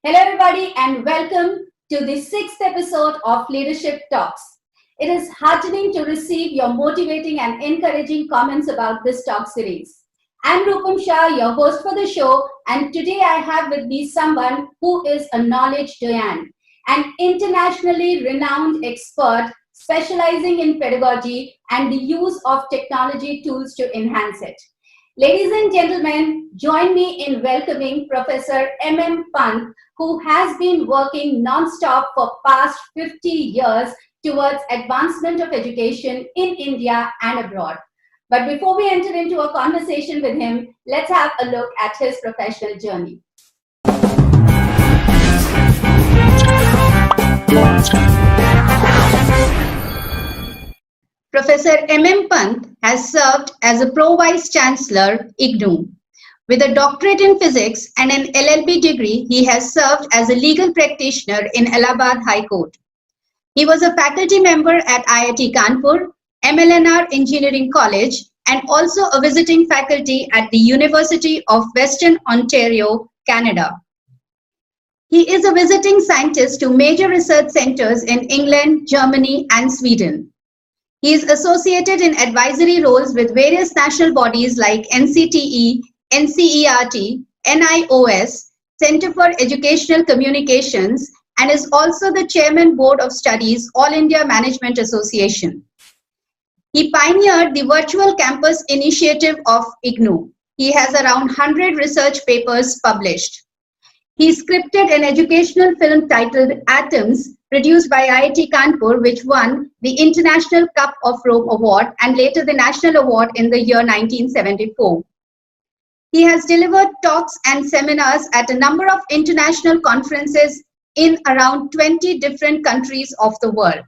Hello everybody and welcome to the 6th episode of Leadership Talks. It is heartening to receive your motivating and encouraging comments about this talk series. I'm Rupam Shah, your host for the show, and today I have with me someone who is a knowledge giant, an internationally renowned expert specializing in pedagogy and the use of technology tools to enhance it. Ladies and gentlemen, join me in welcoming Professor M M Pant, who has been working non-stop for past 50 years towards advancement of education in India and abroad. But before we enter into a conversation with him, let's have a look at his professional journey. Professor M M Pant has served as a Pro-Vice Chancellor, IGNOU. With a doctorate in physics and an LLB degree, he has served as a legal practitioner in Allahabad High Court. He was a faculty member at IIT Kanpur, MLNR Engineering College, and also a visiting faculty at the University of Western Ontario, Canada. He is a visiting scientist to major research centers in England, Germany, and Sweden. He is associated in advisory roles with various national bodies like NCTE, NCERT, NIOS, Center for Educational Communications, and is also the Chairman Board of Studies, All India Management Association. He pioneered the virtual campus initiative of IGNOU. He has around 100 research papers published. He scripted an educational film titled Atoms, produced by IIT Kanpur, which won the International Cup of Rome Award and later the National Award in the year 1974. He has delivered talks and seminars at a number of international conferences in around 20 different countries of the world.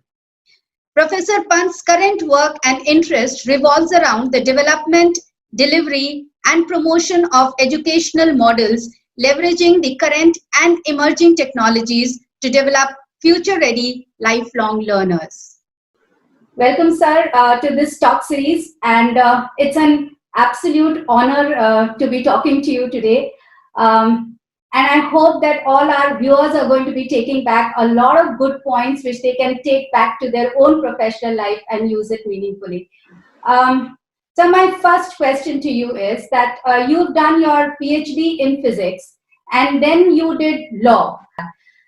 Professor Pant's current work and interest revolves around the development, delivery, and promotion of educational models, leveraging the current and emerging technologies to develop future-ready lifelong learners. Welcome, sir, to this talk series, and it's an absolute honor to be talking to you today. And I hope that all our viewers are going to be taking back a lot of good points which they can take back to their own professional life and use it meaningfully. So my first question to you is that you've done your PhD in physics and then you did law.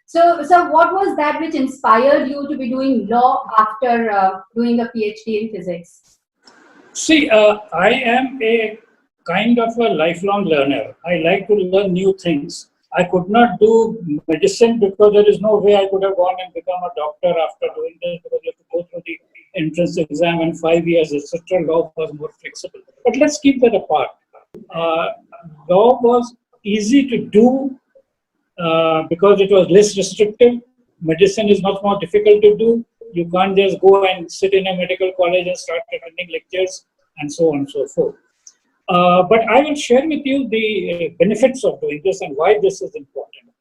So what was that which inspired you to be doing law after doing a PhD in physics? See, I am a kind of a lifelong learner. I like to learn new things. I could not do medicine because there is no way I could have gone and become a doctor after doing this, because you have to go through the entrance exam and 5 years, etc. Law was more flexible. But let's keep that apart. Law was easy to do because it was less restrictive. Medicine is much more difficult to do. You can't just go and sit in a medical college and start attending lectures and so on and so forth. But I will share with you the benefits of doing this and why this is important.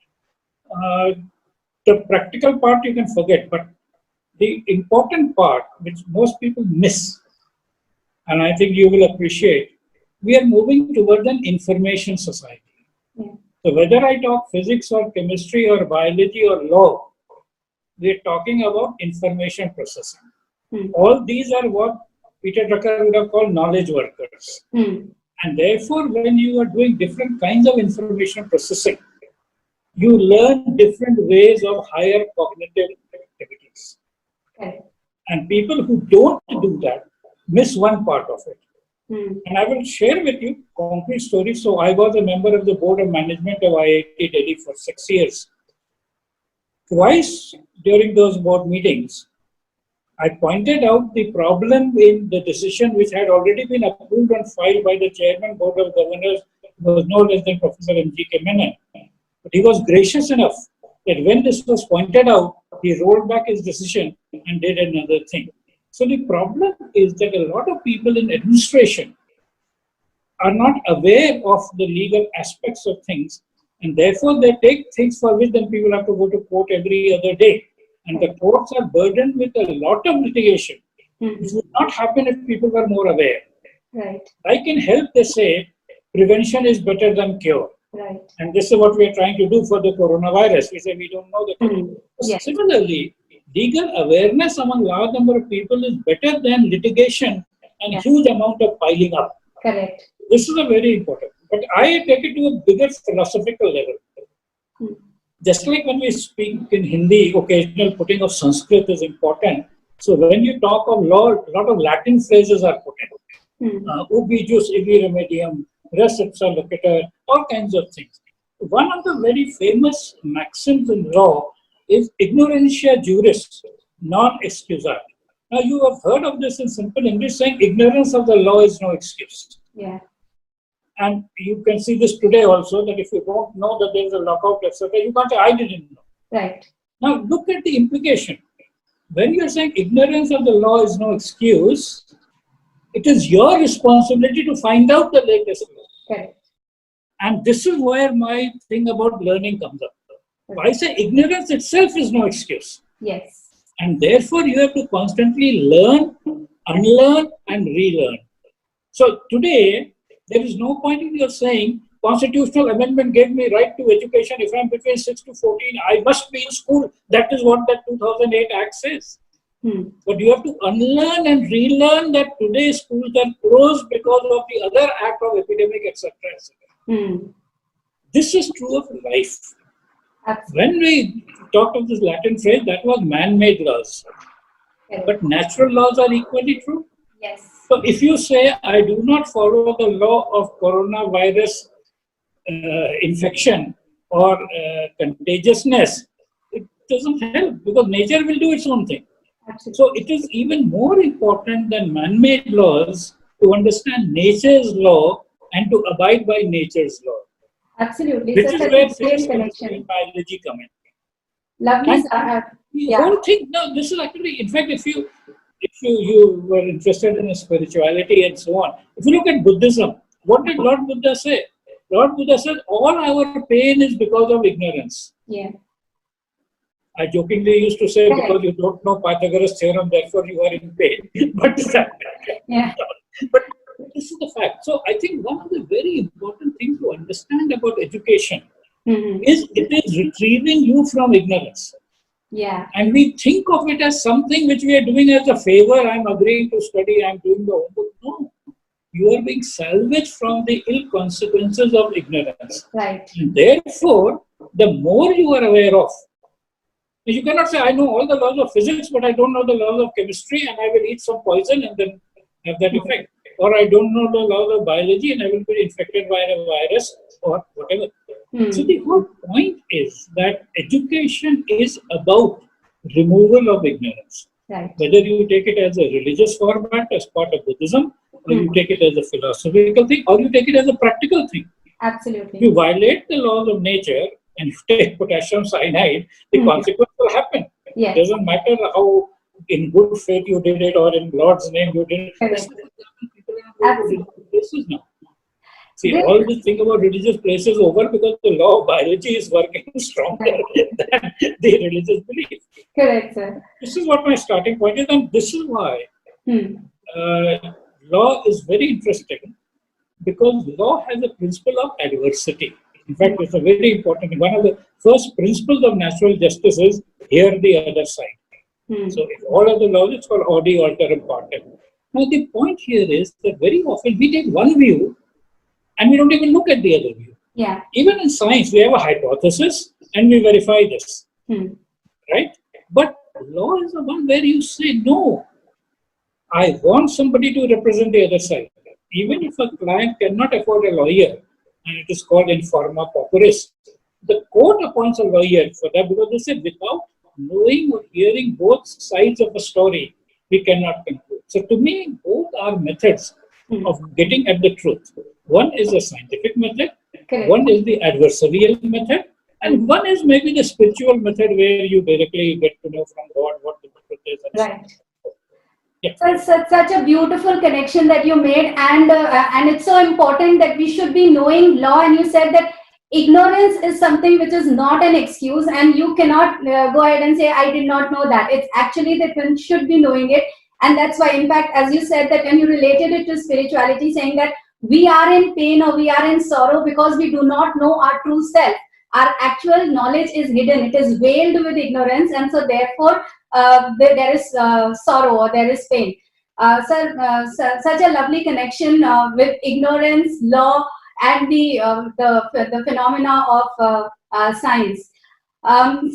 The practical part you can forget, but the important part which most people miss, and I think you will appreciate, we are moving towards an information society. Yeah. So whether I talk physics or chemistry or biology or law, we are talking about information processing. All these are what Peter Drucker would have called knowledge workers. And therefore, when you are doing different kinds of information processing, you learn different ways of higher cognitive activities. Okay. And people who don't do that miss one part of it. And I will share with you concrete stories. So I was a member of the board of management of IIT Delhi for 6 years. Twice during those board meetings, I pointed out the problem in the decision which had already been approved and filed by the Chairman Board of Governors, who was no less than Professor M.G.K. Menon. But he was gracious enough that when this was pointed out, he rolled back his decision and did another thing. So the problem is that a lot of people in administration are not aware of the legal aspects of things, and therefore they take things for which then people have to go to court every other day. And the courts are burdened with a lot of litigation, which would not happen if people were more aware. Right. Like in health, they say prevention is better than cure. Right. And this is what we are trying to do for the coronavirus. We say we don't know the technique. Yes. Similarly, legal awareness among large number of people is better than litigation and Yes. huge amount of piling up. Correct. This is a very important. But I take it to a bigger philosophical level. Just like when we speak in Hindi, occasional putting of Sanskrit is important. So when you talk of law, a lot of Latin phrases are put in. Ubi jus ibi remedium, res ipsa loquitur, all kinds of things. One of the very famous maxims in law is ignorantia juris, non excusat. Now you have heard of this in simple English saying ignorance of the law is no excuse. Yeah. And you can see this today also, that if you don't know that there is a lockout, etc., you can't say, I didn't know. Right. Now look at the implication. When you are saying ignorance of the law is no excuse, it is your responsibility to find out the latest law. Correct. And this is where my thing about learning comes up. I say ignorance itself is no excuse. Yes. And therefore you have to constantly learn, unlearn, and relearn. So today, there is no point in your saying, constitutional amendment gave me right to education. If I'm between 6 to 14, I must be in school. That is what that 2008 Act says. But you have to unlearn and relearn that today schools are closed because of the other act of epidemic, etc. This is true of life. Absolutely. When we talked of this Latin phrase, that was man-made laws. But natural laws are equally true. Yes. So if you say, I do not follow the law of coronavirus infection or contagiousness, it doesn't help because nature will do its own thing. Absolutely. So it is even more important than man-made laws to understand nature's law and to abide by nature's law. Absolutely. Which is where physics, connection. chemistry, and biology come in. Lovely. The whole thing, no, this is actually, in fact, if you were interested in spirituality and so on, if you look at Buddhism, what did Lord Buddha say? Lord Buddha said, all our pain is because of ignorance. Yeah. I jokingly used to say, because you don't know Pythagoras' theorem, therefore you are in pain. But this is the fact. So I think one of the very important things to understand about education is it is retrieving you from ignorance. Yeah. And we think of it as something which we are doing as a favor. I'm agreeing to study, I'm doing the homework. No. You are being salvaged from the ill consequences of ignorance. Right. And therefore, the more you are aware of, you cannot say, I know all the laws of physics, but I don't know the laws of chemistry, and I will eat some poison and then have that effect. Or I don't know the laws of biology, and I will be infected by a virus or whatever. So the whole point is that education is about removal of ignorance. Right. Whether you take it as a religious format, as part of Buddhism, or you take it as a philosophical thing, or you take it as a practical thing. Absolutely. You violate the laws of nature and you take potassium cyanide, the consequence will happen. Yes. It doesn't matter how in good faith you did it or in Lord's name you did it. People are going to religious places now. See, all this thing about religious places over because the law of biology is working stronger than the religious belief. Correct, sir. This is what my starting point is, and this is why law is very interesting, because law has a principle of adversity. In fact, it's a very important, one of the first principles of natural justice is hear the other side. So in all of the laws, it's called audi, alteram, partem. Now the point here is that very often we take one view and we don't even look at the other view. Yeah. Even in science, we have a hypothesis and we verify this. Right? But law is the one where you say, no, I want somebody to represent the other side. Even if a client cannot afford a lawyer, and it is called informa pauperis, the court appoints a lawyer for that, because they say without knowing or hearing both sides of a story, we cannot conclude. So to me, both are methods of getting at the truth. One is a scientific method, one is the adversarial method, and one is maybe the spiritual method where you directly get to know from God what the truth is. Right. Yeah. So such a beautiful connection that you made, and it's so important that we should be knowing law. And you said that ignorance is something which is not an excuse, and you cannot go ahead and say, I did not know that. It's actually that one should be knowing it. And that's why, in fact, as you said, that when you related it to spirituality, saying that we are in pain or we are in sorrow because we do not know our true self. Our actual knowledge is hidden. It is veiled with ignorance, and so therefore there is sorrow or there is pain. Sir, such a lovely connection with ignorance, law, and the phenomena of science.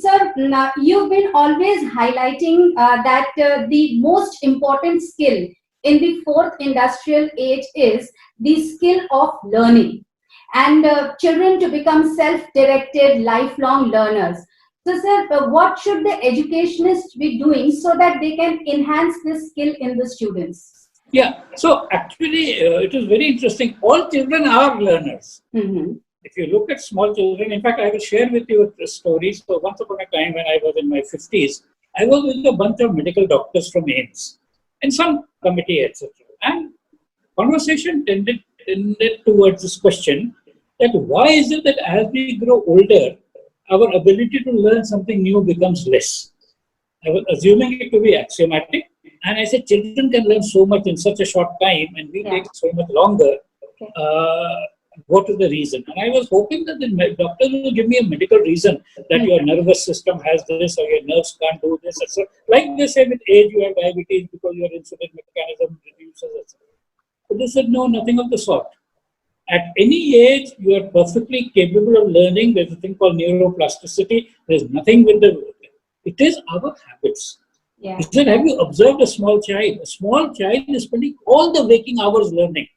Sir, now you've been always highlighting that the most important skill in the fourth industrial age is the skill of learning, and children to become self-directed, lifelong learners. So, sir, what should the educationists be doing so that they can enhance this skill in the students? Yeah, so actually it is very interesting. All children are learners. If you look at small children, in fact, I will share with you a story. So once upon a time when I was in my 50s, I was with a bunch of medical doctors from AIMS and some committee, etc. And conversation tended towards this question that why is it that as we grow older, our ability to learn something new becomes less? I was assuming it to be axiomatic. And I said, children can learn so much in such a short time and we take so much longer. What is the reason? And I was hoping that the doctors will give me a medical reason that your nervous system has this or your nerves can't do this, etc. Like they say with age, you have diabetes because your insulin mechanism reduces, etc. But they said, no, nothing of the sort. At any age, you are perfectly capable of learning. There's a thing called neuroplasticity. There's nothing with it is our habits. Yeah. He said, have you observed a small child? A small child is spending all the waking hours learning.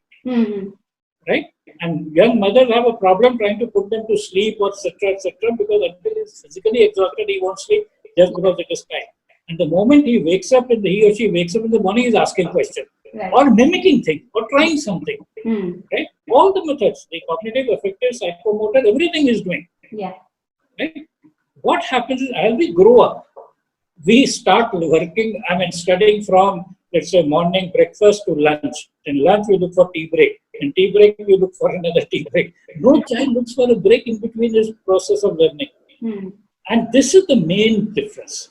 Right? And young mothers have a problem trying to put them to sleep or etc. Because until he's physically exhausted, he won't sleep just because it is time. And the moment he wakes up, he or she wakes up in the morning, he's asking questions or mimicking things or trying something. Right? All the methods, the cognitive, affective, psychomotor, everything is doing. Yeah. Right? What happens is as we grow up, we start working, studying from, let's say, morning breakfast to lunch. In lunch, we look for tea break. In tea break, we look for another tea break. No child looks for a break in between this process of learning. And this is the main difference.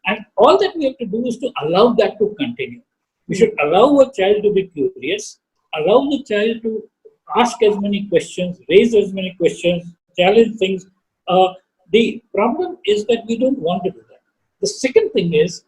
And all that we have to do is to allow that to continue. We should allow a child to be curious, allow the child to ask as many questions, raise as many questions, challenge things. The problem is that we don't want to do that. The second thing is,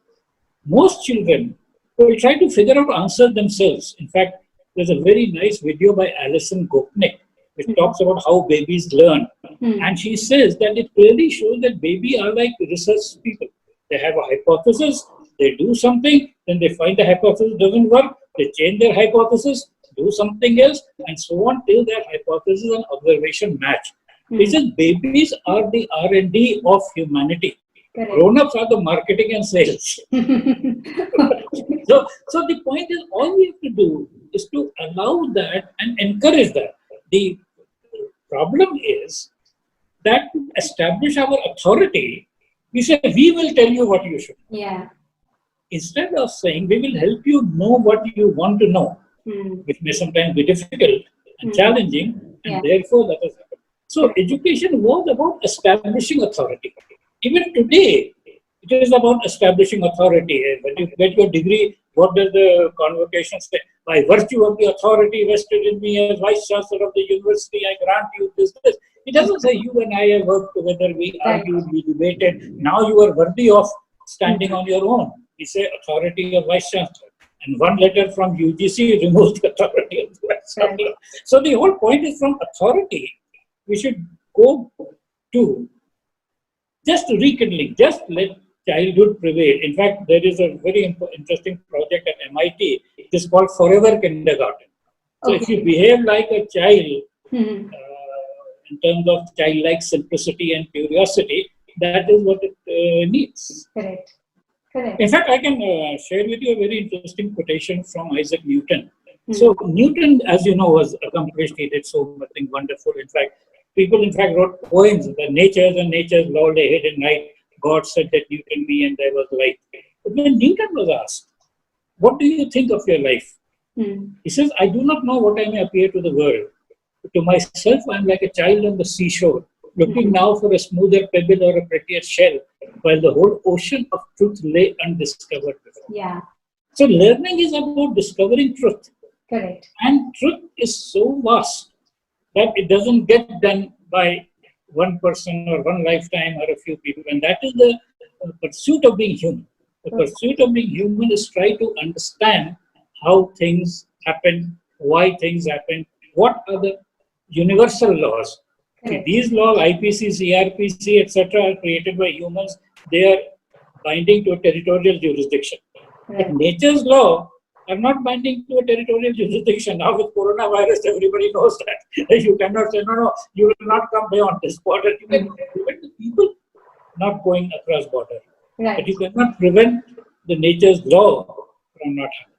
most children will try to figure out answers themselves. In fact, there's a very nice video by Alison Gopnik which talks about how babies learn. And she says that it clearly shows that babies are like research people. They have a hypothesis, they do something, then they find the hypothesis doesn't work, they change their hypothesis, do something else, and so on till their hypothesis and observation match. He says babies are the R&D of humanity. Grown-ups are the marketing and sales. So the point is, all we have to do is to allow that and encourage that. The problem is that to establish our authority, we say, we will tell you what you should. Yeah. Instead of saying, we will help you know what you want to know, which may sometimes be difficult and challenging, and therefore that has happened. So education was about establishing authority. Even today, it is about establishing authority. When you get your degree, what does the convocation say? By virtue of the authority vested in me as Vice Chancellor of the University, I grant you this. It doesn't say you and I have worked together, we argued, we debated. Now you are worthy of standing on your own. We say authority of Vice Chancellor. And one letter from UGC removes the authority of the Vice Chancellor. So the whole point is, from authority, we should go to just rekindling, just let childhood prevail. In fact, there is a very interesting project at MIT. It is called Forever Kindergarten. So if you behave like a child, in terms of childlike simplicity and curiosity, that is what it needs. Correct. In fact, I can share with you a very interesting quotation from Isaac Newton. So Newton, as you know, was accomplished. He did so much wonderful. In fact, people wrote poems, the natures and nature's law lay hid in night. God said that Newton be and there was light. But when Newton was asked, what do you think of your life? He says, I do not know what I may appear to the world. But to myself, I am like a child on the seashore, looking now for a smoother pebble or a prettier shell, while the whole ocean of truth lay undiscovered before. Yeah. So learning is about discovering truth. Correct. And truth is so vast that it doesn't get done by one person or one lifetime or a few people. And that is the pursuit of being human. The pursuit of being human is try to understand how things happen, why things happen, what are the universal laws. See, these laws, IPC, CRPC, etc., are created by humans. They are binding to a territorial jurisdiction. But nature's law are not binding to a territorial jurisdiction. Now with coronavirus, everybody knows that. You cannot say, no, you will not come beyond this border. You can prevent the people not going across border. But you cannot prevent the nature's law from not happening.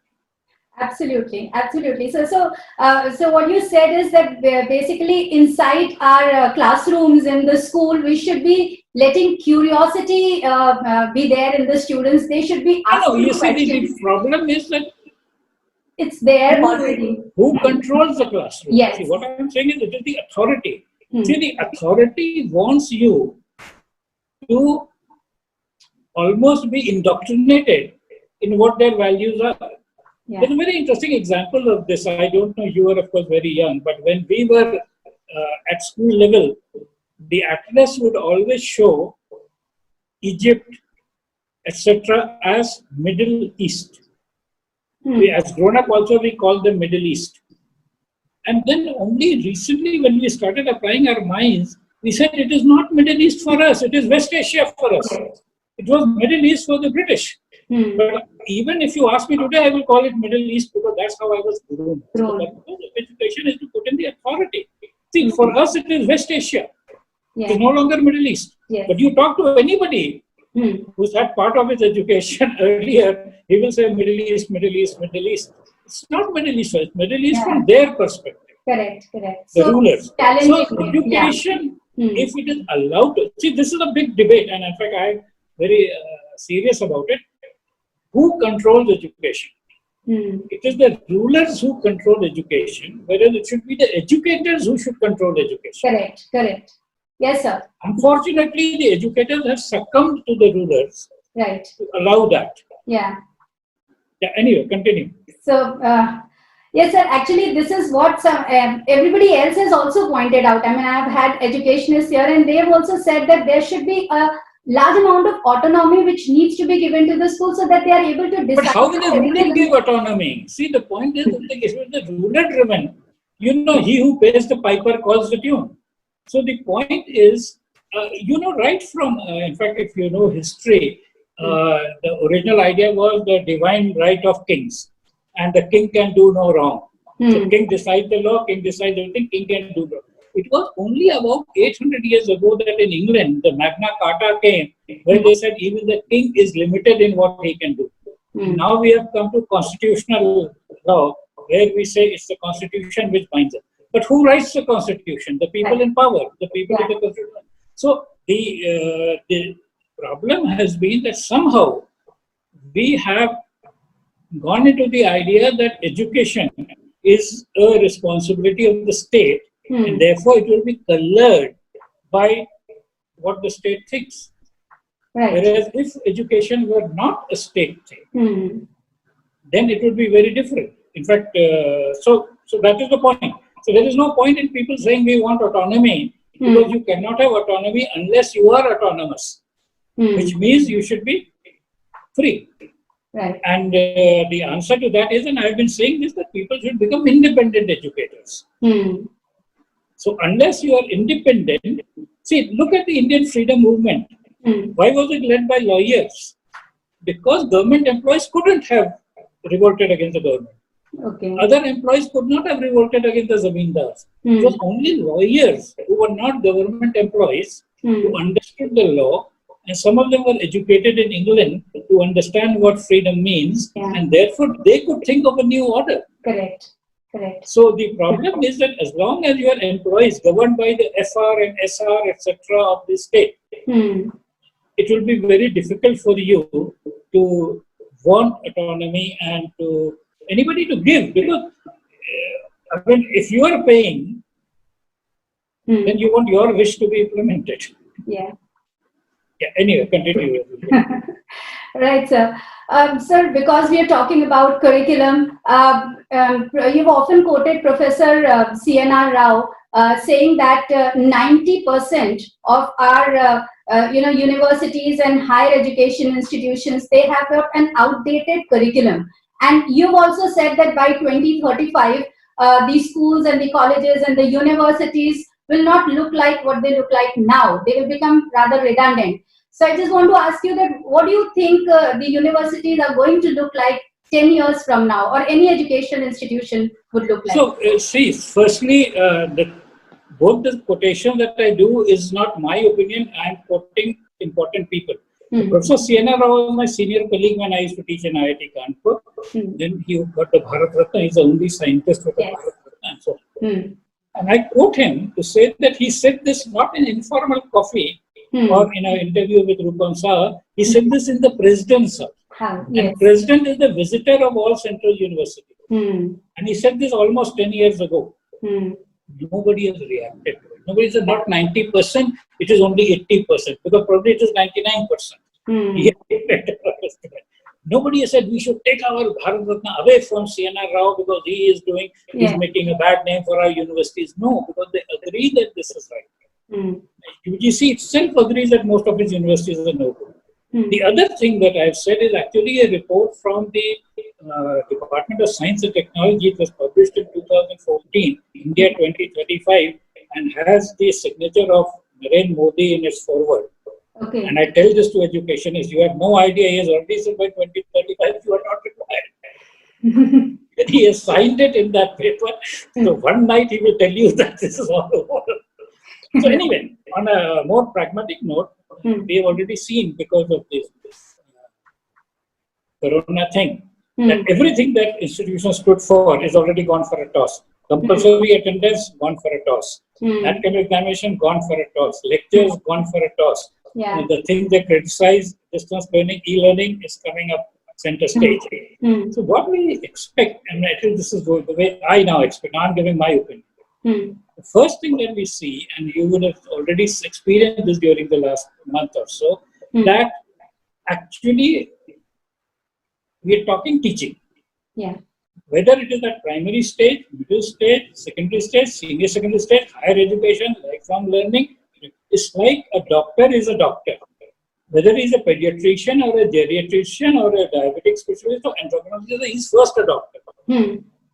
Absolutely, absolutely. So what you said is that basically inside our classrooms in the school, we should be letting curiosity be there in the students. They should be asking questions. The problem is that it's there already. Who controls the classroom? Yes. See, what I'm saying is it is the authority. See, the authority wants you to almost be indoctrinated in what their values are. Yeah. There's a very interesting example of this. I don't know, you were of course very young, but when we were at school level, the atlas would always show Egypt, etc. as Middle East. As grown up also we call them Middle East. And then only recently when we started applying our minds, we said it is not Middle East for us, it is West Asia for us. It was Middle East for the British. But even if you ask me today, I will call it Middle East because that's how I was groomed. So the purpose of education is to put in the authority. See, for us it is West Asia. It is no longer Middle East. But you talk to anybody who's had part of his education earlier, he will say Middle East, Middle East, Middle East. It's not Middle East, it's Middle East from their perspective. Correct. The rulers. So education, if it is allowed to, see, this is a big debate, and in fact I'm very serious about it. Who controls education? It is the rulers who control education, whereas it should be the educators who should control education. Correct. Yes, sir. Unfortunately, the educators have succumbed to the rulers to allow that. Anyway, continue. So, yes, sir. Actually, this is what everybody else has also pointed out. I mean, I have had educationists here, and they have also said that there should be a large amount of autonomy which needs to be given to the school so that they are able to decide. But how will the ruler give autonomy? See, the point is that if the ruler driven, he who pays the piper calls the tune. So the point is, right from, in fact, if you know history, the original idea was the divine right of kings, and the king can do no wrong. So king decides the law, king decides everything, king can do no wrong. It was only about 800 years ago that in England, the Magna Carta came, where they said even the king is limited in what he can do. Now we have come to constitutional law, where we say it's the constitution which binds us. But who writes the constitution? The people in power, the people in the constitution. So the problem has been that somehow we have gone into the idea that education is a responsibility of the state, and therefore it will be colored by what the state thinks. Whereas if education were not a state thing, then it would be very different. In fact, so that is the point. So there is no point in people saying we want autonomy, because you cannot have autonomy unless you are autonomous, which means you should be free. And the answer to that is, and I have been saying this, that people should become independent educators. So unless you are independent, see, look at the Indian freedom movement. Why was it led by lawyers? Because government employees couldn't have revolted against the government. Other employees could not have revolted against the zamindars. It was only lawyers who were not government employees who understood the law, and some of them were educated in England to understand what freedom means, and therefore they could think of a new order. Correct. So the problem is that as long as your employees governed by the FR and SR, etc. of the state, it will be very difficult for you to want autonomy and to anybody to give, because if you are paying, then you want your wish to be implemented. Anyway, continue. Right, sir. Sir, because we are talking about curriculum, you've often quoted Professor CNR Rao saying that 90% of our universities and higher education institutions, they have got an outdated curriculum. And you've also said that by 2035, the schools and the colleges and the universities will not look like what they look like now. They will become rather redundant. So I just want to ask you that what do you think the universities are going to look like 10 years from now, or any education institution would look like? So, see, firstly, both the quotation that I do is not my opinion. I am quoting important people. Professor CNR was my senior colleague when I used to teach in IIT Kanpur. Then he got the Bharat Ratna. He's the only scientist with the Bharat Ratna. And, so and I quote him to say that he said this not in informal coffee or in an interview with Rupam Saha. He said this in the president's house. And president is the visitor of all central universities. And he said this almost 10 years ago. Nobody has reacted to it. Nobody said not 90%, it is only 80%, because probably it is 99%. Nobody has said we should take our Bharat Ratna away from CNR Rao because he's making a bad name for our universities. No, because they agree that this is right. UGC itself agrees that most of its universities are no good. The other thing that I've said is actually a report from the Department of Science and Technology. It was published in 2014, India 2035, and has the signature of Narendra Modi in its foreword. And I tell this to educationists, you have no idea, he has already said by 2035 you are not required. He has signed it in that paper. So one night he will tell you that this is all over. So anyway, on a more pragmatic note, we have already seen because of this corona thing, that everything that institutions stood for is already gone for a toss. Compulsory attendance, gone for a toss. That kind of examination, gone for a toss. Lectures, gone for a toss. The thing they criticize, distance learning, e-learning, is coming up center stage. So what we expect, and I think this is the way I now expect, I'm giving my opinion. The first thing that we see, and you would have already experienced this during the last month or so, that actually we are talking teaching. Whether it is at primary stage, middle stage, secondary stage, senior secondary stage, higher education, lifelong learning, it's like a doctor is a doctor. Whether he's a pediatrician or a geriatrician or a diabetic specialist or endocrinologist, he's first a doctor.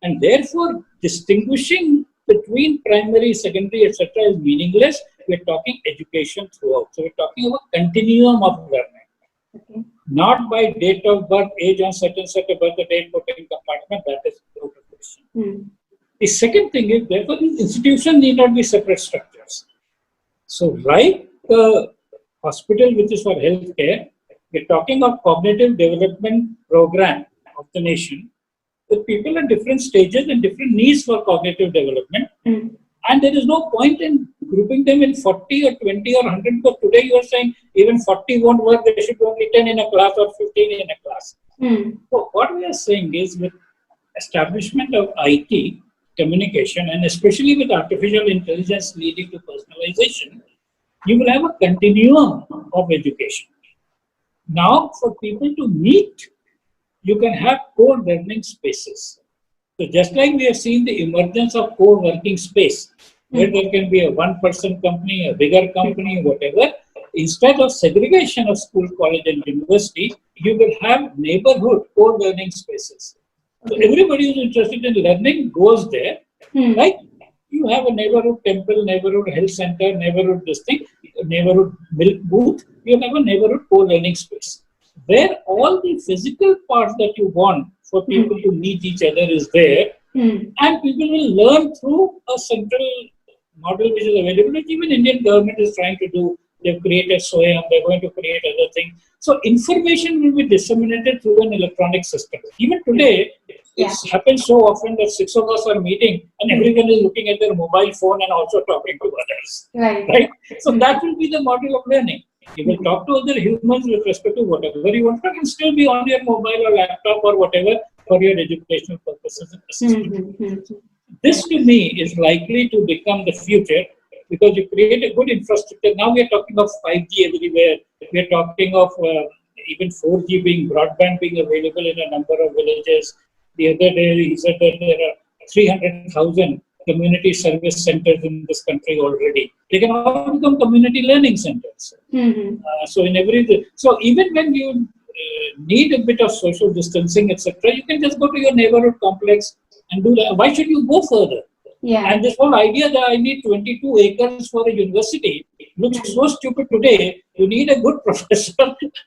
And therefore, distinguishing between primary, secondary, etc. is meaningless. We're talking education throughout. So we're talking about continuum of learning. Not by date of birth, age on certain birth, the date put in compartment, that is out of question. The second thing is, therefore, these institutions need not be separate structures. So like the hospital, which is for healthcare, we're talking of cognitive development program of the nation, with people at different stages and different needs for cognitive development. And there is no point in grouping them in 40 or 20 or 100, because today you are saying even 40 won't work, there should be only 10 in a class or 15 in a class. So what we are saying is, with establishment of IT, communication, and especially with artificial intelligence leading to personalization, you will have a continuum of education. Now, for people to meet, you can have co-learning spaces. So just like we have seen the emergence of co-working space, where there can be a one-person company, a bigger company, whatever, instead of segregation of school, college, and university, you will have neighborhood co-learning spaces. So everybody who's interested in learning goes there. Like you have a neighborhood temple, neighborhood health center, neighborhood this thing, neighborhood milk booth, you have a neighborhood co-learning space, where all the physical parts that you want for people to meet each other is there, and people will learn through a central model which is available, which even Indian government is trying to do. They've created SOAM, they're going to create other things. So information will be disseminated through an electronic system. Even today, it happens so often that 6 of us are meeting and everyone is looking at their mobile phone and also talking to others. Right? So that will be the model of learning. You will talk to other humans with respect to whatever you want, but can still be on your mobile or laptop or whatever for your educational purposes. This to me is likely to become the future, because you create a good infrastructure. Now we are talking of 5G everywhere. We are talking of even 4G being broadband being available in a number of villages. The other day he said that there are 300,000 community service centers in this country already. They can all become community learning centers. So even when you need a bit of social distancing, etc., you can just go to your neighborhood complex and do that. Why should you go further? Yeah. And this whole idea that I need 22 acres for a university looks so stupid today. You need a good professor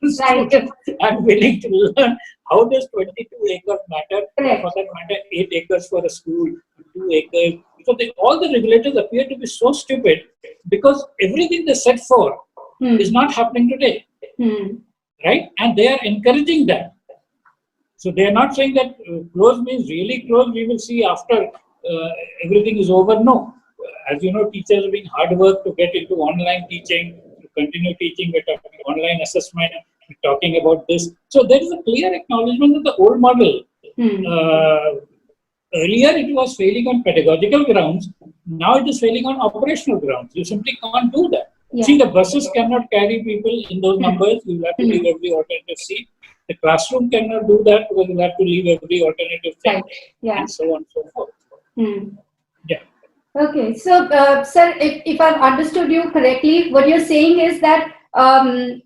and willing to learn how does 22 acres matter, or for that matter 8 acres for a school, 2 acres. So all the regulators appear to be so stupid because everything they set for is not happening today. Right? And they are encouraging that. So they are not saying that close means really close, we will see after everything is over. No. As you know, teachers are doing hard work to get into online teaching, to continue teaching. We're talking online assessment, we're talking about this. So there is a clear acknowledgement that the old model, earlier it was failing on pedagogical grounds, now it is failing on operational grounds. You simply can't do that. Yeah. See, the buses cannot carry people in those numbers. You have to leave every alternative seat. The classroom cannot do that because you have to leave every alternative thing, and so on and so forth. Yeah. Okay. So, sir, if I've understood you correctly, what you're saying is that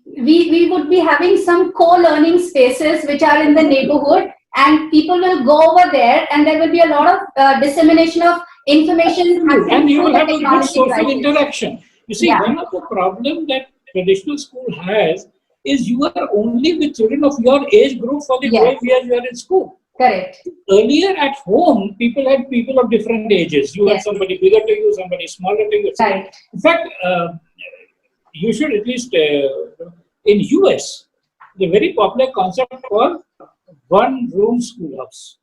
we would be having some co-learning spaces which are in the neighborhood, and people will go over there, and there will be a lot of dissemination of information. And you will have a good social interaction. You see, one of the problems that traditional school has is you are only with children of your age group for the 12 years you are in school. Correct. Earlier at home, people had people of different ages. You had somebody bigger to you, somebody smaller to you. Right. In fact, you should at least, in US, the very popular concept called one-room schoolhouse.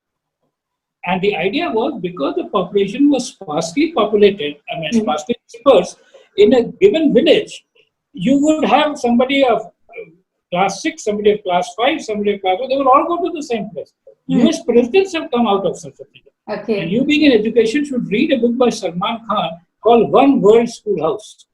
And the idea was because the population was sparsely populated, sparsely dispersed, in a given village, you would have somebody of class 6, somebody of class 5, somebody of class 4, they will all go to the same place. US presidents have come out of such a thing. Okay. And you being in education should read a book by Salman Khan called One World Schoolhouse.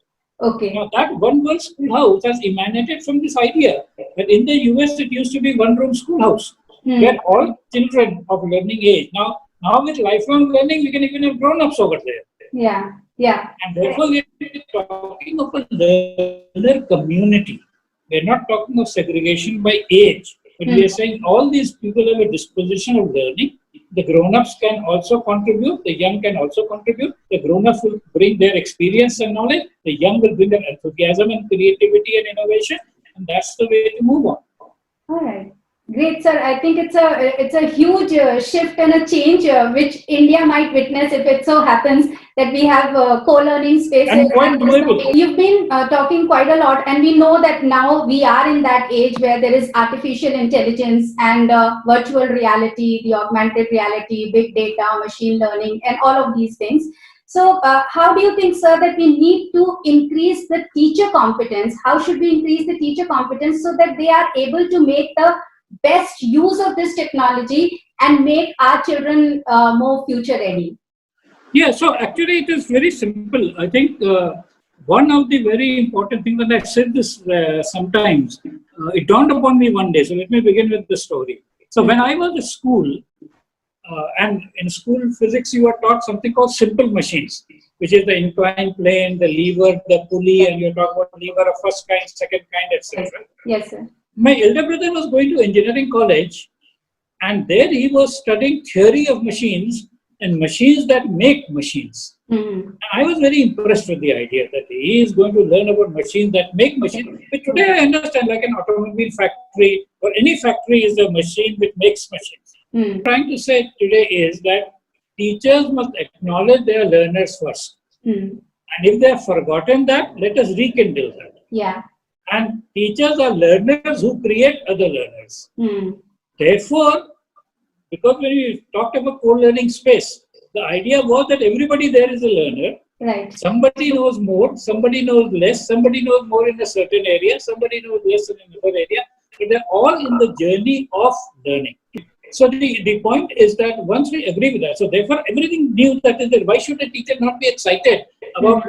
Okay. Now that One World Schoolhouse has emanated from this idea that in the US it used to be one-room schoolhouse. Where all children of learning age. Now with lifelong learning, we can even have grown-ups over there. Yeah. Yeah. And therefore, we are talking of a learner community. We are not talking of segregation by age, but we are saying all these people have a disposition of learning. The grown-ups can also contribute. The young can also contribute. The grown-ups will bring their experience and knowledge. The young will bring their enthusiasm and creativity and innovation. And that's the way to move on. All right. Great, sir. I think it's a huge shift and a change which India might witness if it so happens that we have co-learning spaces. And quite doable. You've been talking quite a lot, and we know that now we are in that age where there is artificial intelligence and virtual reality, the augmented reality, big data, machine learning, and all of these things. So how do you think, sir, that we need to increase the teacher competence? How should we increase the teacher competence so that they are able to make the best use of this technology and make our children more future ready? Yeah, so actually it is very simple. I think one of the very important things, and I've said this sometimes, it dawned upon me one day. So let me begin with the story. So when I was at school, and in school physics, you are taught something called simple machines, which is the inclined plane, the lever, the pulley, and you talk about lever of first kind, second kind, etc. Yes, sir. My elder brother was going to engineering college, and there he was studying theory of machines and machines that make machines. And I was very impressed with the idea that he is going to learn about machines that make machines. But today I understand, like an automobile factory or any factory is a machine which makes machines. What I'm trying to say today is that teachers must acknowledge their learners first. And if they have forgotten that, let us rekindle that. Yeah. And teachers are learners who create other learners. Therefore, because when we talked about co-learning space, the idea was that everybody there is a learner. Right. Somebody knows more, somebody knows less, somebody knows more in a certain area, somebody knows less in another area. But they're all in the journey of learning. So the point is that once we agree with that, so therefore everything new that is there, why should a teacher not be excited about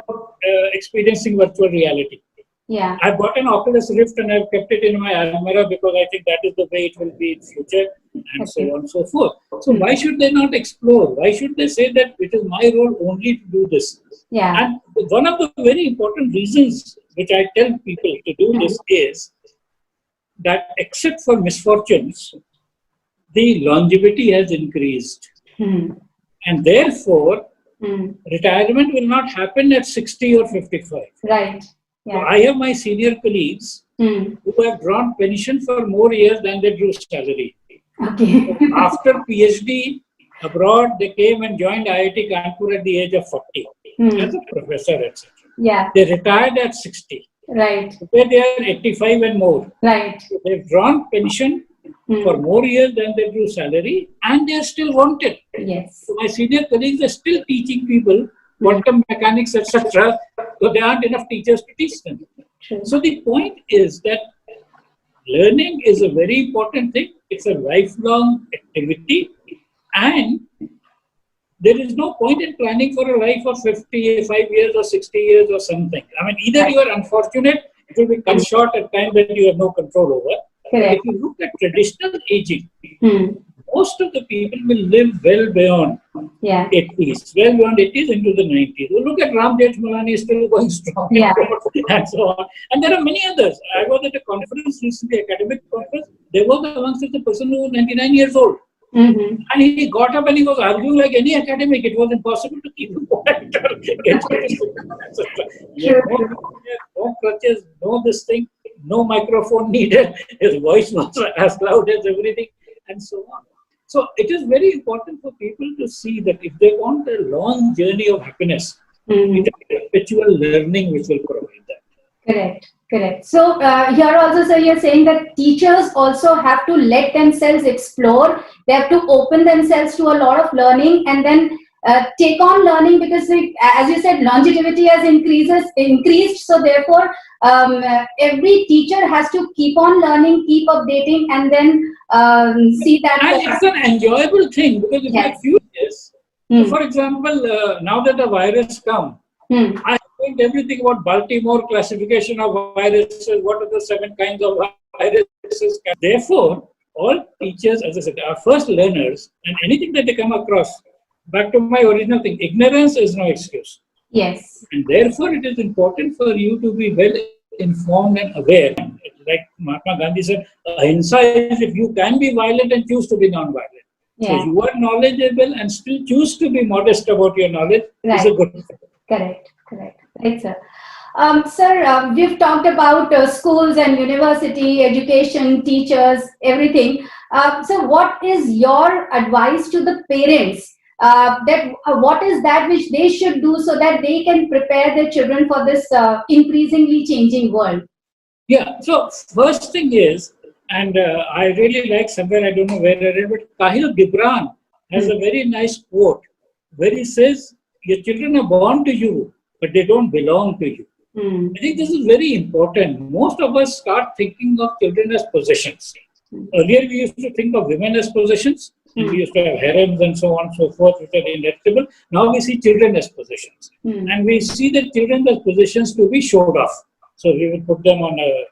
experiencing virtual reality? Yeah. I've got an Oculus Rift and I've kept it in my almirah because I think that is the way it will be in future, and so on and so forth. So why should they not explore? Why should they say that it is my role only to do this? Yeah. And one of the very important reasons which I tell people to do this is that except for misfortunes, the longevity has increased. And therefore, retirement will not happen at 60 or 55. Right. So I have my senior colleagues who have drawn pension for more years than they drew salary. Okay. So after PhD abroad, they came and joined IIT Kanpur at the age of 40 as a professor, etc. Yeah. They retired at 60. Right. Today they are 85 and more. Right. So they've drawn pension for more years than they drew salary, and they are still wanted. Yes. So my senior colleagues are still teaching people quantum mechanics, etc. So there aren't enough teachers to teach them. True. So the point is that learning is a very important thing. It's a lifelong activity, and there is no point in planning for a life of 55 years or 60 years or something. I mean, either you are unfortunate, it will be cut short at times that you have no control over. But if you look at traditional aging, most of the people will live well beyond 80s, well beyond 80s into the 90s. Well, look at Ram Jethmalani is still going strong, and so on. And there are many others. I was at a conference recently, academic conference. There was amongst us a person who was 99 years old. And he got up and he was arguing like any academic. It was impossible to keep him quiet. No crutches, no this thing, no microphone needed. His voice was as loud as everything, and so on. So it is very important for people to see that if they want a long journey of happiness, it is perpetual learning which will provide that. Correct. Correct. So here also, sir, you're saying that teachers also have to let themselves explore. They have to open themselves to a lot of learning and then take on learning, because as you said, longevity has increased. So therefore, every teacher has to keep on learning, keep updating, and then see that. And it's an enjoyable thing, because if I feel this, for example, now that the virus come, I learned everything about Baltimore classification of viruses, what are the 7 kinds of viruses. Therefore, all teachers, as I said, are first learners, and anything that they come across, back to my original thing, ignorance is no excuse. Yes. And therefore, it is important for you to be well informed and aware. Like Mahatma Gandhi said, ahimsa is if you can be violent and choose to be non-violent. So you are knowledgeable and still choose to be modest about your knowledge is a good thing. Correct. Correct. Right, sir. Sir, we've talked about schools and university, education, teachers, everything. So what is your advice to the parents? What is that which they should do so that they can prepare their children for this increasingly changing world? Yeah, so first thing is, and I really like somewhere, I don't know where I read, but Kahil Gibran has a very nice quote where he says, your children are born to you, but they don't belong to you. I think this is very important. Most of us start thinking of children as possessions. Earlier, we used to think of women as possessions. And we used to have harems and so on and so forth, which are indestructible. Now we see children as possessions. And we see the children as possessions to be showed off. So we will put them on a,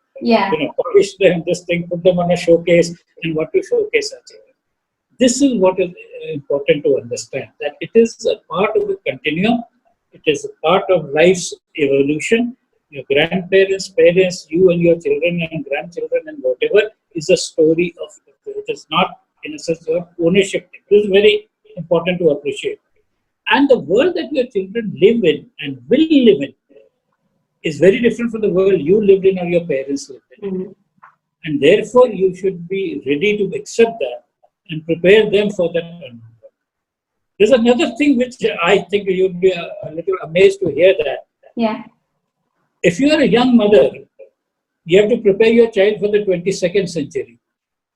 polish them, this thing, put them on a showcase, and what to showcase our children. This is what is important to understand, that it is a part of the continuum. It is a part of life's evolution. Your grandparents, parents, you and your children and grandchildren and whatever is a story of it. It is not, in a sense, your ownership. This is very important to appreciate. And the world that your children live in and will live in is very different from the world you lived in or your parents lived in. And therefore, you should be ready to accept that and prepare them for that unknown. There's another thing which I think you'd be a little amazed to hear that. Yeah. If you are a young mother, you have to prepare your child for the 22nd century.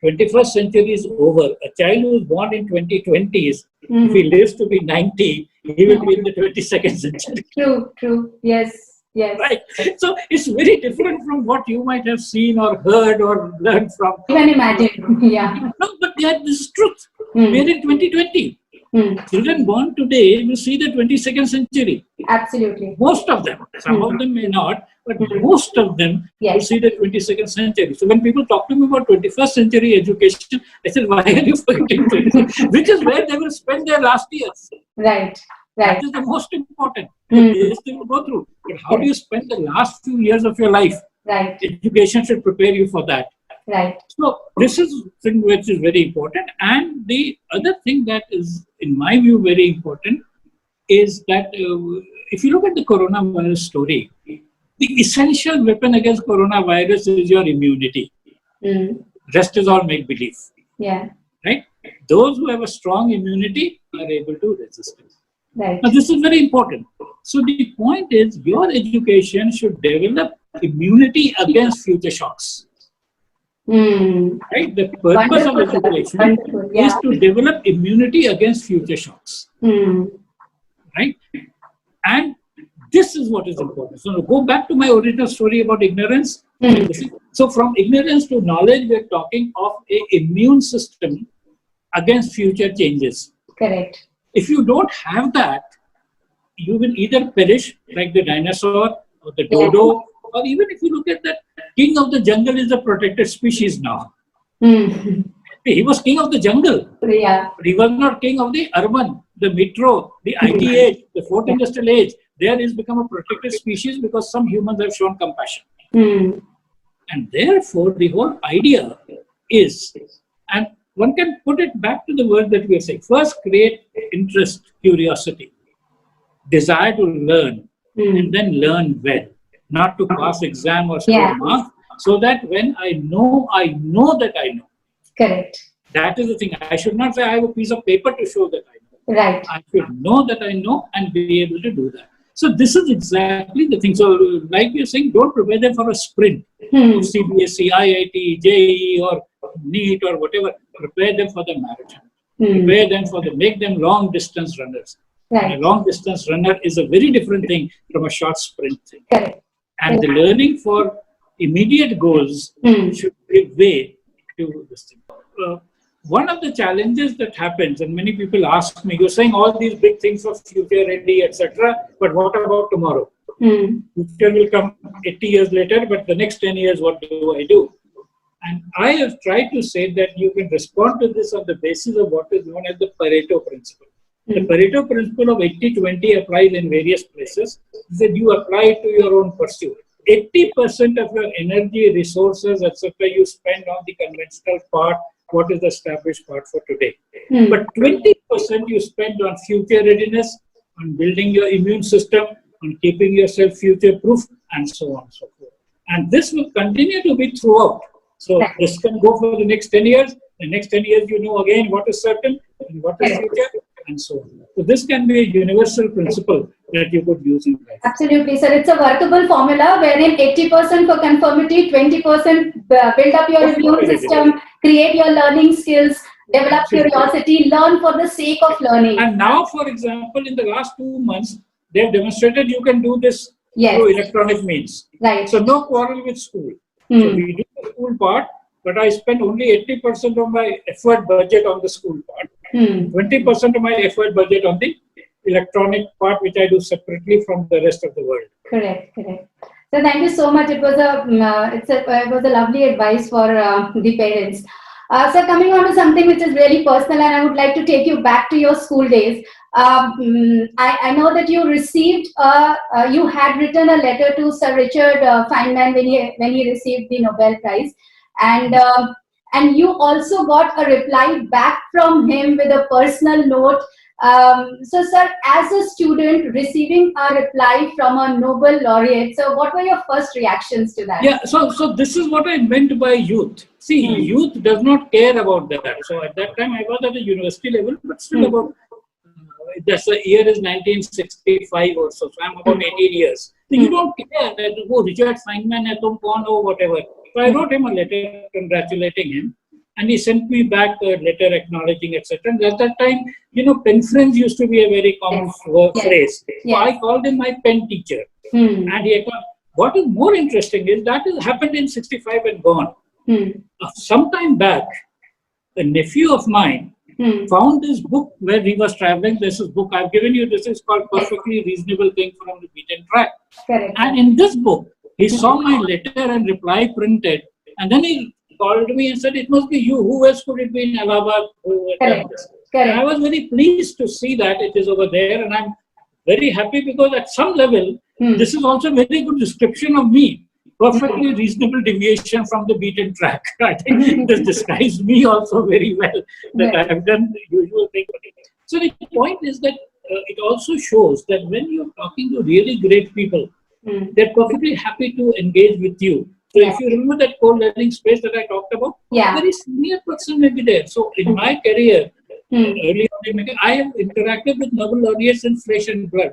21st century is over. A child who is born in 2020s, if he lives to be 90, he will be in the 22nd century. True, true. Yes, yes. Right. So it's very different from what you might have seen or heard or learned from. You can imagine. Yeah. No, but this is truth. We are in 2020. Children born today will see the 22nd century. Absolutely. Most of them. Some of them may not, but most of them will see the 22nd century. So when people talk to me about 21st century education, I said, why are you forgetting 20th? Which is where they will spend their last years. Right. That is the most important. This they will go through. But how do you spend the last few years of your life? Right. Education should prepare you for that. Right. So this is thing which is very important. And the other thing that is, in my view, very important is that if you look at the coronavirus story, the essential weapon against coronavirus is your immunity. Rest is all make-believe. Yeah. Right? Those who have a strong immunity are able to resist it. Right. Now, this is very important. So the point is, your education should develop immunity against future shocks. Right? The purpose of education is to develop immunity against future shocks. Right? And this is what is important. So go back to my original story about ignorance. So from ignorance to knowledge, we are talking of an immune system against future changes. Correct. If you don't have that, you will either perish like the dinosaur or the dodo, or even if you look at that, king of the jungle is a protected species now. He was king of the jungle. Yeah. But he was not king of the urban, the metro, the IT age, the fourth industrial age. There he's become a protected species because some humans have shown compassion. And therefore, the whole idea is, and one can put it back to the word that we are saying. First, create interest, curiosity, desire to learn, and then learn well. Not to pass exam or score marks, so that when I know that I know. Correct. That is the thing. I should not say I have a piece of paper to show that I know. Right. I should know that I know and be able to do that. So this is exactly the thing. So like you're saying, don't prepare them for a sprint. CBSE, IIT, JEE or NEET or whatever. Prepare them for the marathon. Prepare them for make them long distance runners. Right. And a long distance runner is a very different thing from a short sprint thing. Correct. And the learning for immediate goals should give way to this thing. One of the challenges that happens, and many people ask me, you're saying all these big things for future ready, etc., but what about tomorrow? Future will come 80 years later, but the next 10 years, what do I do? And I have tried to say that you can respond to this on the basis of what is known as the Pareto principle. The Pareto principle of 80-20 applies in various places. That you apply it to your own pursuit. 80% of your energy, resources, etc., you spend on the conventional part, what is the established part for today. But 20% you spend on future readiness, on building your immune system, on keeping yourself future-proof, and so on and so forth. And this will continue to be throughout. So this can go for the next 10 years. The next 10 years, you know again what is certain and what is future, and so on. So this can be a universal principle that you could use in life. Absolutely, sir. It's a workable formula wherein 80% for conformity, 20% build up your immune system, create your learning skills, develop curiosity, learn for the sake of learning. And now, for example, in the last 2 months, they have demonstrated you can do this through electronic means. Right. So no quarrel with school. So we do the school part, but I spend only 80% of my effort budget on the school part. 20% of my effort budget on the electronic part, which I do separately from the rest of the world. Correct, correct. So thank you so much. It was a lovely advice for the parents. So coming on to something which is really personal, and I would like to take you back to your school days. I know that you received, you had written a letter to Sir Richard Feynman when he received the Nobel Prize, and you also got a reply back from him with a personal note. So, sir, as a student receiving a reply from a Nobel laureate, so what were your first reactions to that? Yeah, so this is what I meant by youth. See, youth does not care about that. So at that time, I was at the university level, but still about, the year is 1965 or so, so I'm about 18 years. So you don't care that, oh, Richard Feynman hai, tum kaun ho, whatever. So I wrote him a letter congratulating him. And he sent me back a letter acknowledging, etc. And at that time, you know, pen friends used to be a very common phrase. So I called him my pen teacher. And he acknowledged. What is more interesting is that it happened in 65 and gone. Some time back, a nephew of mine found this book where he was traveling. This is book I've given you. This is called Perfectly Reasonable Thing from the Beaten Track. Correct. And in this book, he saw my letter and reply printed. And then he called me and said, it must be you. Who else could it be in Allahabad? Correct. I was very pleased to see that it is over there. And I'm very happy because at some level, this is also a very good description of me. Perfectly reasonable deviation from the beaten track. I think this describes me also very well, that I have done the usual thing. So the point is that it also shows that when you're talking to really great people, they're perfectly happy to engage with you. So if you remember that co-learning space that I talked about, a very senior person may be there. So in my career, early on, I have interacted with Nobel laureates in flesh and blood,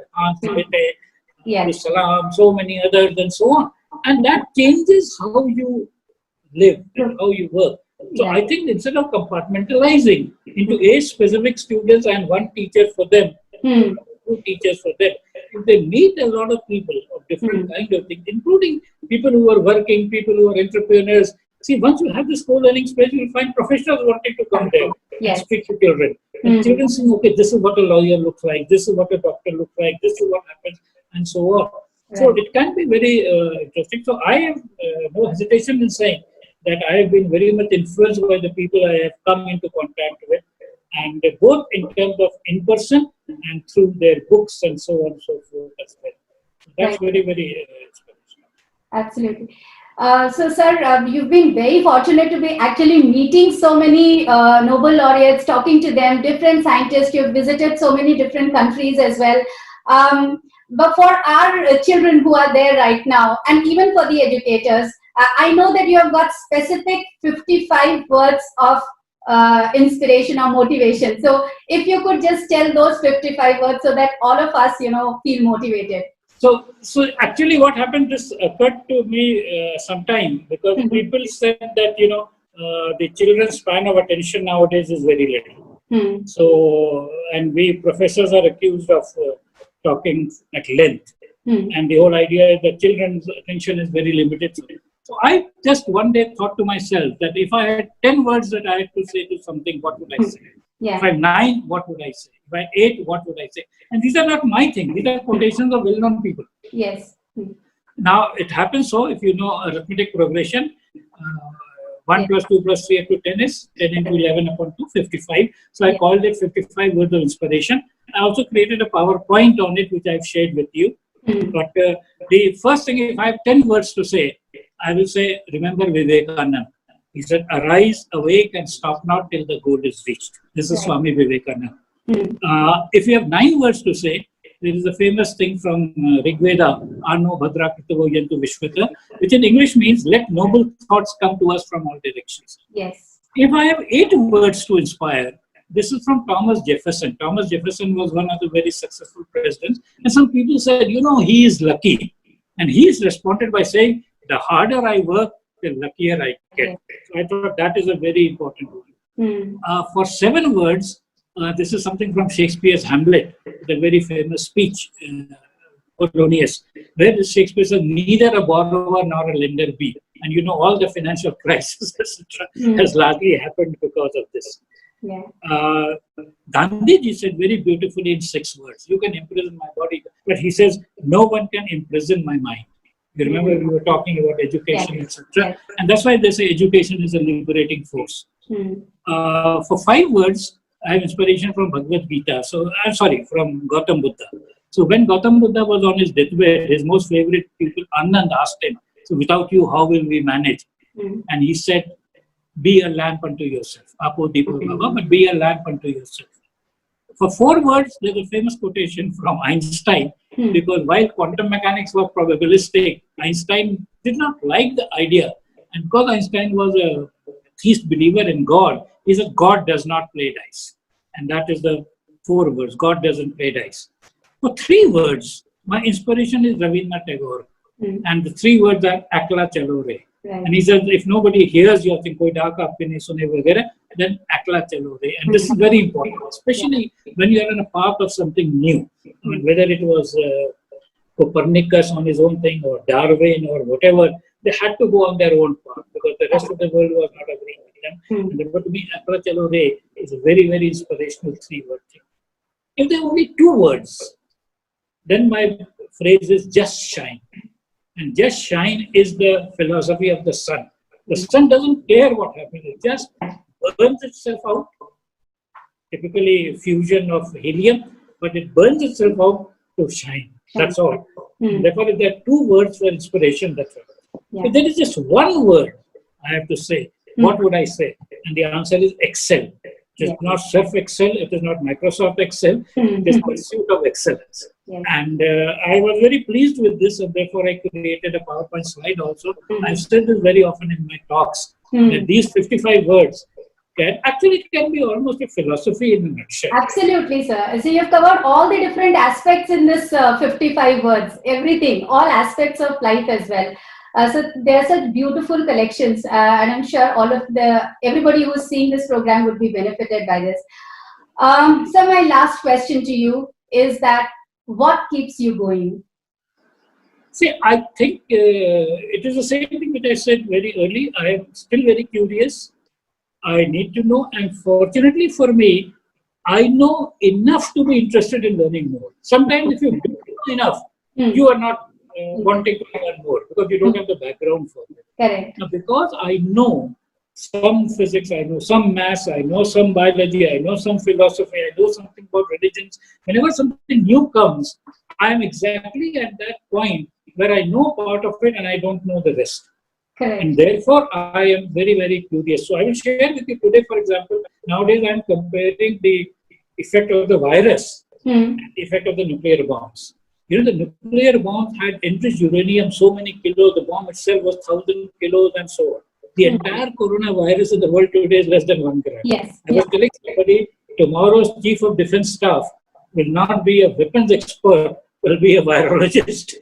Salam, so many others, and so on. And that changes how you live and how you work. So I think instead of compartmentalizing into 8 specific students and 1 teacher for them, 2 teachers for them, if they meet a lot of people of different kind of things, including people who are working, people who are entrepreneurs. See, once you have this co-learning space, you will find professionals wanting to come there and speak to children. And children saying, okay, this is what a lawyer looks like, this is what a doctor looks like, this is what happens, and so on. So it can be very interesting. So I have no hesitation in saying that I have been very much influenced by the people I have come into contact with, and both in terms of in person and through their books and so on and so forth as well. So that's very, very inspirational. Absolutely. So, sir, you've been very fortunate to be actually meeting so many Nobel laureates, talking to them, different scientists. You've visited so many different countries as well. But for our children who are there right now, and even for the educators, I know that you have got specific 55 words of inspiration or motivation. So if you could just tell those 55 words so that all of us, feel motivated. So actually what happened, this occurred to me sometime, because people said that, the children's span of attention nowadays is very little. So, and we professors are accused of talking at length. And the whole idea is that children's attention is very limited. So I just one day thought to myself that if I had 10 words that I had to say to something, what would I say? If I had 9, what would I say? If I had 8, what would I say? And these are not my thing. These are quotations of well-known people. Yes. Now, it happens so, if you know arithmetic progression, 1 plus 2 plus 3 up to 10 is 10 into 11 upon 2, 55. So I called it 55 words of inspiration. I also created a PowerPoint on it, which I've shared with you. But the first thing, if I have 10 words to say, I will say, remember Vivekananda. He said, arise, awake, and stop not till the goal is reached. This is Swami Vivekananda. If you have 9 words to say, there is a famous thing from Rigveda, Ano Bhadra Kritavo Yantu Vishwata, which in English means, let noble thoughts come to us from all directions. Yes. If I have 8 words to inspire, this is from Thomas Jefferson. Thomas Jefferson was one of the very successful presidents. And some people said, he is lucky. And he's responded by saying, the harder I work, the luckier I get. So I thought that is a very important one. For 7 words, this is something from Shakespeare's Hamlet, the very famous speech, Polonius, where Shakespeare says, neither a borrower nor a lender be. And all the financial crisis, etc., has largely happened because of this. Gandhiji said very beautifully in 6 words, you can imprison my body, but he says, no one can imprison my mind. You remember we were talking about education, etc. And that's why they say education is a liberating force. For 5 words, I have inspiration from Bhagavad Gita. So, I'm sorry, from Gautam Buddha. So when Gautam Buddha was on his deathbed, his most favorite people, Anand, asked him, so without you, how will we manage? And he said, be a lamp unto yourself. Apo Deepo Baba, but be a lamp unto yourself. For 4 words, there's a famous quotation from Einstein, because while quantum mechanics was probabilistic, Einstein did not like the idea. And because Einstein was a theist believer in God, he said, God does not play dice. And that is the 4 words, God doesn't play dice. For 3 words, my inspiration is Rabindranath Tagore. And the 3 words are Akla Chalo Re. And he says, if nobody hears your thing, then Akla Chalo Re. And this is very important, especially when you are in a path of something new. I mean, whether it was Copernicus on his own thing, or Darwin, or whatever, they had to go on their own path because the rest of the world was not agreeing with them. And therefore, to me, Akla Chalo Re is a very, very inspirational 3-word thing. If there are only 2 words, then my phrase is just shine. And just shine is the philosophy of the sun. The sun doesn't care what happens, it just burns itself out. Typically fusion of helium, but it burns itself out to shine. That's all. Therefore, if there are 2 words for inspiration, that's all. If there is just 1 word, I have to say, what would I say? And the answer is excel. It is not Surf Excel, it is not Microsoft Excel, it is pursuit of excellence. And I was very pleased with this, and therefore I created a PowerPoint slide also. I've said this very often in my talks, that these 55 words can be almost a philosophy in a nutshell. Absolutely, sir. So you've covered all the different aspects in this 55 words, everything, all aspects of life as well. So there are such beautiful collections, and I'm sure everybody who's seeing this program would be benefited by this. So my last question to you is that what keeps you going? See, I think it is the same thing that I said very early. I am still very curious. I need to know, and fortunately for me, I know enough to be interested in learning more. Sometimes if you don't know enough, you are not wanting to learn more because you don't have the background for it. Correct. Now, because I know some physics, I know some maths, I know some biology, I know some philosophy, I know something about religions. Whenever something new comes, I am exactly at that point where I know part of it and I don't know the rest. Correct. And therefore, I am very, very curious. So I will share with you today, for example, nowadays I am comparing the effect of the virus and the effect of the nuclear bombs. You know, the nuclear bomb had enriched uranium so many kilos, the bomb itself was 1,000 kilos and so on. The entire coronavirus in the world today is less than 1 gram. Yes. I was telling somebody, tomorrow's chief of defense staff will not be a weapons expert, will be a virologist.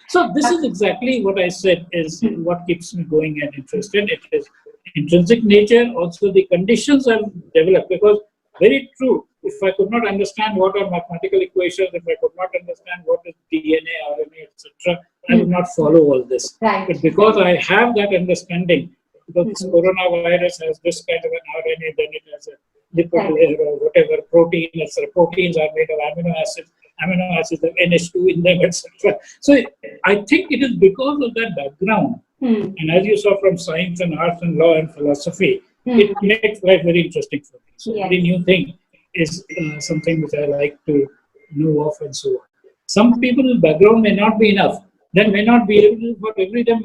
So this is exactly what I said is what keeps me going and interested. It is intrinsic nature, also the conditions I've developed, because very true, if I could not understand what are mathematical equations, if I could not understand what is DNA, RNA, etc., I would not follow all this. Right. But because I have that understanding, because this coronavirus has this kind of an RNA, then it has a lipid layer or whatever, protein, etc. Proteins are made of amino acids have NH2 in them, etc. So I think it is because of that background, and as you saw from science and arts and law and philosophy, it makes life very interesting for me. So every new thing is something which I like to know of and so on. Some people's background may not be enough, then may not be able to, but every time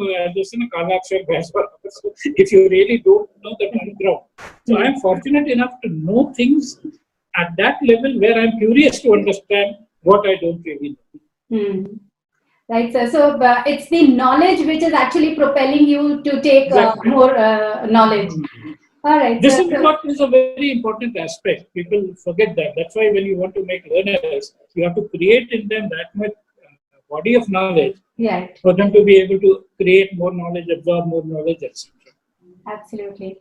if you really don't know the background. So I am fortunate enough to know things at that level where I am curious to understand what I don't really know. Right, sir. So it's the knowledge which is actually propelling you to take more knowledge. All right. This is what is a very important aspect. People forget that. That's why when you want to make learners, you have to create in them that much body of knowledge for them to be able to create more knowledge, absorb more knowledge, etc. Absolutely.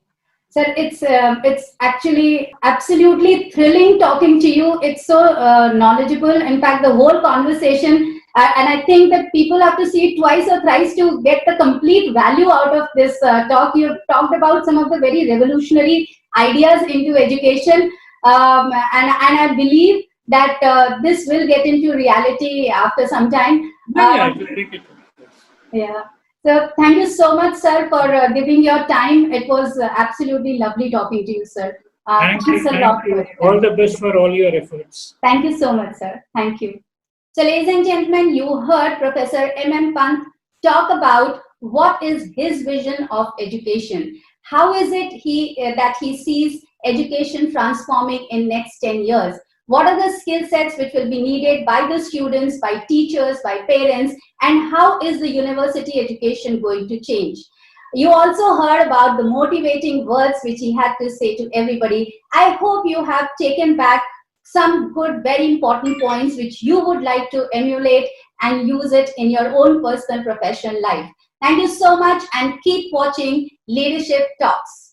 Sir, it's actually absolutely thrilling talking to you. It's so knowledgeable. In fact, the whole conversation, and I think that people have to see it twice or thrice to get the complete value out of this talk. You've talked about some of the very revolutionary ideas into education, and I believe that this will get into reality after some time. Yeah. So thank you so much, sir, for giving your time. It was absolutely lovely talking to you, sir. Thank you. All the best for all your efforts. Thank you so much, sir. Thank you. So, ladies and gentlemen, you heard Professor M.M. Pant talk about what is his vision of education. How is it that he sees education transforming in next 10 years? What are the skill sets which will be needed by the students, by teachers, by parents, and how is the university education going to change? You also heard about the motivating words which he had to say to everybody. I hope you have taken back some good, very important points which you would like to emulate and use it in your own personal professional life. Thank you so much and keep watching Leadership Talks.